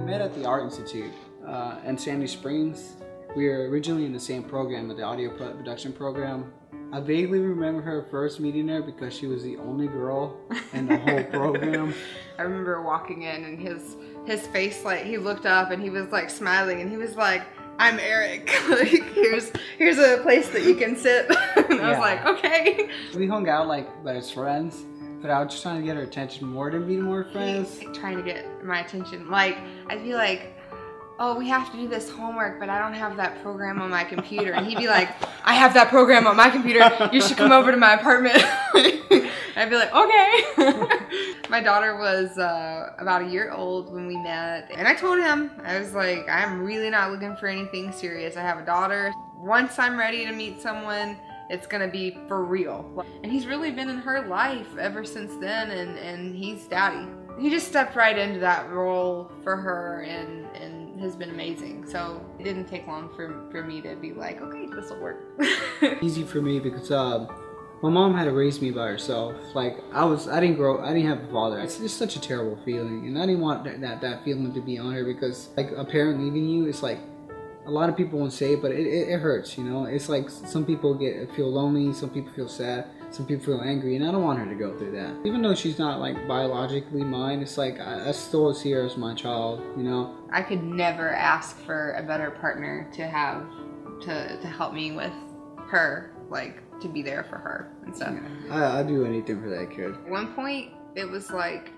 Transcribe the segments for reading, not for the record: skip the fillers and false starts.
met at the Art Institute in Sandy Springs. We were originally in the same program, the audio production program. I vaguely remember her first meeting there because she was the only girl in the whole program. I remember walking in and his face, like, he looked up and he was like smiling and he was like, "I'm Eric. Like, here's a place that you can sit." And I was like, okay. We hung out like as friends, but I was just trying to get her attention more than being more friends. Trying to get my attention. Like, I'd be like, "Oh, we have to do this homework, but I don't have that program on my computer." And he'd be like, "I have that program on my computer. You should come over to my apartment." I'd be like, okay. My daughter was about a year old when we met. And I told him, I was like, I'm really not looking for anything serious. I have a daughter. Once I'm ready to meet someone, it's gonna be for real. And he's really been in her life ever since then, and he's daddy. He just stepped right into that role for her and has been amazing. So it didn't take long for me to be like, okay, this will work. Easy for me because my mom had to raise me by herself. Like I didn't have a father. It's just such a terrible feeling, and I didn't want that feeling to be on her because like a parent leaving you, it's like a lot of people won't say it, but it hurts, you know. It's like some people feel lonely, some people feel sad, some people feel angry, and I don't want her to go through that. Even though she's not like biologically mine, it's like I still see her as my child, you know. I could never ask for a better partner to have to help me with her, like to be there for her and stuff. Yeah, I'd do anything for that kid. At one point, it was like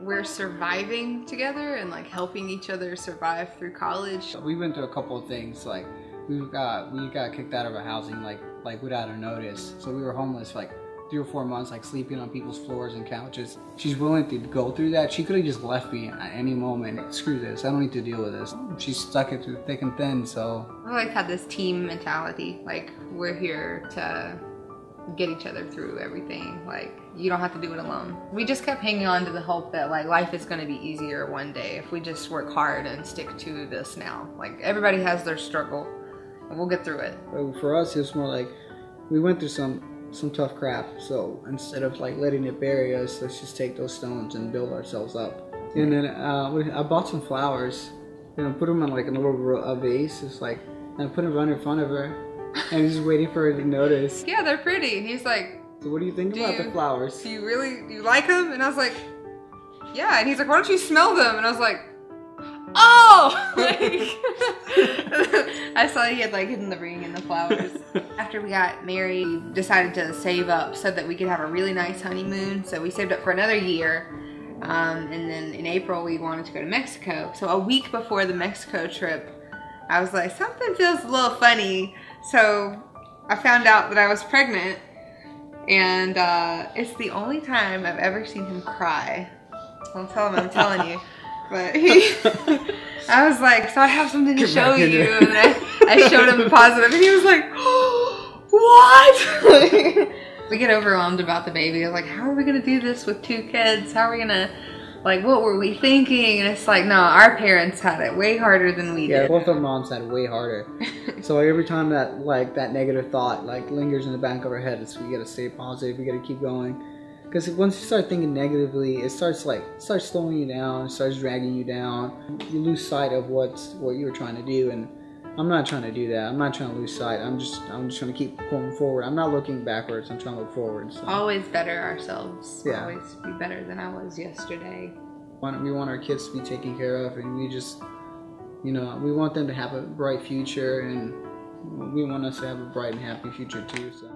we're surviving together and like helping each other survive through college. We went through a couple of things. Like we got kicked out of our housing like without a notice. So we were homeless for like 3 or 4 months, like sleeping on people's floors and couches. She's willing to go through that. She could have just left me at any moment. Screw this, I don't need to deal with this. She's stuck it through thick and thin, so. I always had this team mentality. Like, we're here to get each other through everything. Like, you don't have to do it alone. We just kept hanging on to the hope that like life is gonna be easier one day if we just work hard and stick to this now. Like, everybody has their struggle and we'll get through it. For us, it was more like we went through some tough crap, so instead of like letting it bury us, let's just take those stones and build ourselves up. And then I bought some flowers and put them in like a little vase. It's like, and I put them right in front of her and just waiting for her to notice. Yeah, they're pretty. And he's like, "So what do you think about the flowers? Do you like them?" And I was like, "Yeah." And he's like, "Why don't you smell them?" And I was like, "Oh!" Like, I saw he had like hidden the ring in the flowers. After we got married, we decided to save up so that we could have a really nice honeymoon. So we saved up for another year. And then in April, we wanted to go to Mexico. So a week before the Mexico trip, I was like, something feels a little funny. So I found out that I was pregnant. And it's the only time I've ever seen him cry. Don't tell him I'm telling you. But I was like, "So I have something to show you." And I showed him the positive, and he was like, "Oh, what?" We get overwhelmed about the baby. I was like, "How are we gonna do this with 2 kids? How are we gonna, like, what were we thinking?" And it's like, no, our parents had it way harder than we did. Yeah, both our moms had it way harder. So every time that negative thought like lingers in the back of our head, we gotta stay positive. We gotta keep going. Because once you start thinking negatively, it starts slowing you down, it starts dragging you down. You lose sight of what you were trying to do, and I'm not trying to do that. I'm not trying to lose sight. I'm just trying to keep going forward. I'm not looking backwards. I'm trying to look forward. So. Always better ourselves. Yeah. Always be better than I was yesterday. We want our kids to be taken care of, and we just, you know, we want them to have a bright future, and we want us to have a bright and happy future too. So.